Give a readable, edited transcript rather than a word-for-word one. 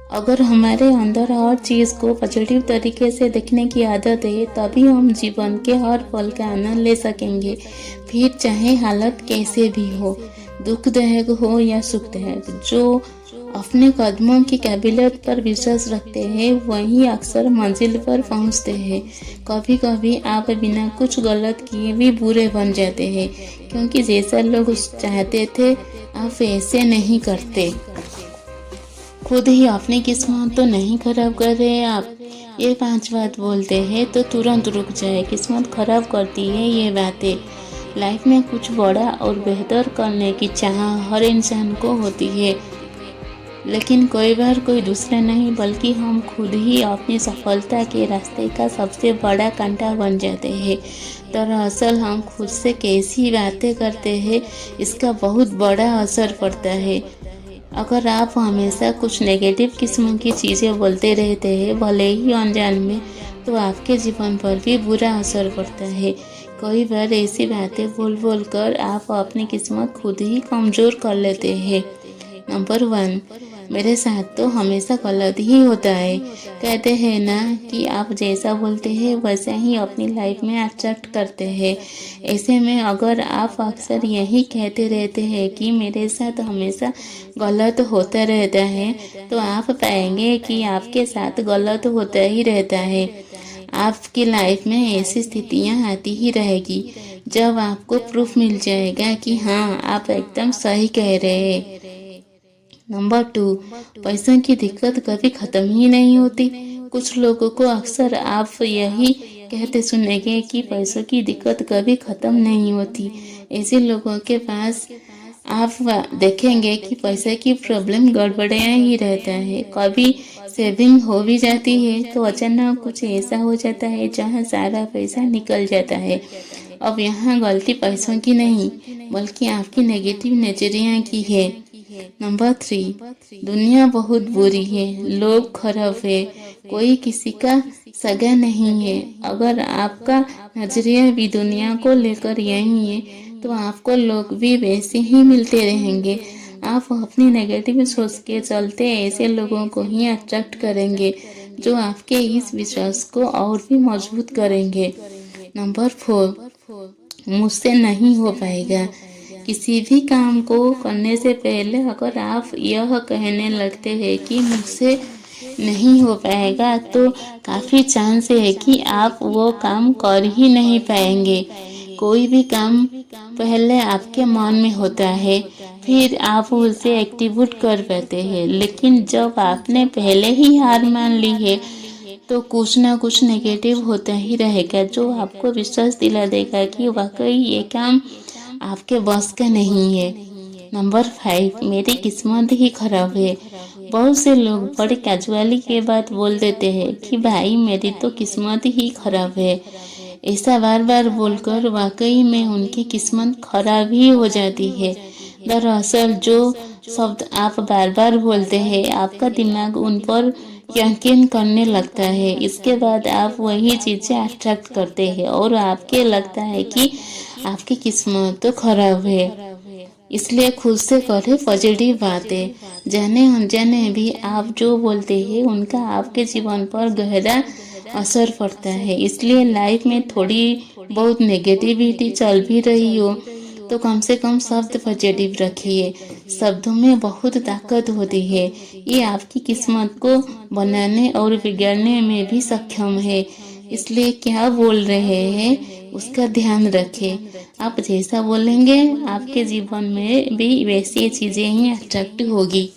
अगर हमारे अंदर हर चीज़ को पॉजिटिव तरीके से देखने की आदत है, तभी हम जीवन के हर पल का आनंद ले सकेंगे। फिर चाहे हालत कैसे भी हो, दुखदायक हो या सुखदायक। जो अपने कदमों की काबिलियत पर विश्वास रखते हैं वही अक्सर मंजिल पर पहुंचते हैं। कभी कभी आप बिना कुछ गलत किए भी बुरे बन जाते हैं, क्योंकि जैसा लोग चाहते थे आप ऐसे नहीं करते। खुद ही अपनी किस्मत तो नहीं खराब कर रहे आप। ये 5 बात बोलते हैं तो तुरंत रुक जाए। किस्मत खराब करती है ये बातें। लाइफ में कुछ बड़ा और बेहतर करने की चाह हर इंसान को होती है, लेकिन कई बार कोई दूसरा नहीं बल्कि हम खुद ही अपनी सफलता के रास्ते का सबसे बड़ा कांटा बन जाते हैं। दरअसल हम खुद से कैसी बातें करते हैं इसका बहुत बड़ा असर पड़ता है। अगर आप हमेशा कुछ नेगेटिव किस्म की चीज़ें बोलते रहते हैं, भले ही अनजान में, तो आपके जीवन पर भी बुरा असर पड़ता है। कई बार ऐसी बातें बोल बोल कर आप अपनी किस्मत खुद ही कमज़ोर कर लेते हैं। नंबर 1, मेरे साथ तो हमेशा गलत ही होता है। कहते हैं ना कि आप जैसा बोलते हैं वैसा ही अपनी लाइफ में अट्रैक्ट करते हैं। ऐसे में अगर आप अक्सर यही कहते रहते हैं कि मेरे साथ हमेशा गलत होता रहता है, तो आप पाएंगे कि आपके साथ गलत होता ही रहता है। आपकी लाइफ में ऐसी स्थितियां आती ही रहेगी जब आपको प्रूफ मिल जाएगा कि हाँ, आप एकदम सही कह रहे हैं। नंबर 2, पैसों की दिक्कत कभी ख़त्म ही नहीं होती। कुछ लोगों को अक्सर आप यही कहते सुनेंगे कि पैसों की दिक्कत कभी ख़त्म नहीं होती। ऐसे लोगों के पास आप देखेंगे कि पैसे की प्रॉब्लम गड़बड़िया ही रहता है। कभी सेविंग हो भी जाती है तो अचानक कुछ ऐसा हो जाता है जहाँ सारा पैसा निकल जाता है। अब यहाँ गलती पैसों की नहीं बल्कि आपकी नेगेटिव नजरिया की है। नंबर 3, दुनिया बहुत बुरी है, लोग खराब है, कोई किसी का सगा नहीं है। अगर आपका नजरिया भी दुनिया को लेकर यही है तो आपको लोग भी वैसे ही मिलते रहेंगे। आप अपनी नेगेटिव सोच के चलते ऐसे लोगों को ही अट्रैक्ट करेंगे जो आपके इस विश्वास को और भी मजबूत करेंगे। नंबर 4, मुझसे नहीं हो पाएगा। किसी भी काम को करने से पहले अगर आप यह कहने लगते हैं कि मुझसे नहीं हो पाएगा, तो काफ़ी चांस है कि आप वो काम कर ही नहीं पाएंगे। कोई भी काम पहले आपके मन में होता है, फिर आप उसे एक्टिवेट कर पाते हैं, लेकिन जब आपने पहले ही हार मान ली है तो कुछ ना कुछ नेगेटिव होता ही रहेगा जो आपको विश्वास दिला देगा कि वाकई ये काम आपके बस का नहीं है। नंबर 5, मेरी किस्मत ही खराब है। बहुत से लोग बड़े कैजुअली के बात बोल देते हैं कि भाई मेरी तो किस्मत ही खराब है। ऐसा बार बार बोलकर वाकई में उनकी किस्मत खराब ही हो जाती है। दरअसल जो शब्द आप बार बार बोलते हैं आपका दिमाग उन पर यकीन करने लगता है। इसके बाद आप वही चीज़ें अट्रैक्ट करते हैं और आपके लगता है कि आपकी किस्मत तो खराब है। इसलिए खुद से करें पॉजिटिव बातें। जाने अनजाने भी आप जो बोलते हैं उनका आपके जीवन पर गहरा असर पड़ता है। इसलिए लाइफ में थोड़ी बहुत नेगेटिविटी चल भी रही हो तो कम से कम शब्द पॉजिटिव रखिए। शब्दों में बहुत ताकत होती है। ये आपकी किस्मत को बनाने और बिगाड़ने में भी सक्षम है। इसलिए क्या बोल रहे हैं उसका ध्यान रखें। आप जैसा बोलेंगे आपके जीवन में भी वैसी चीज़ें ही अट्रैक्ट होगी।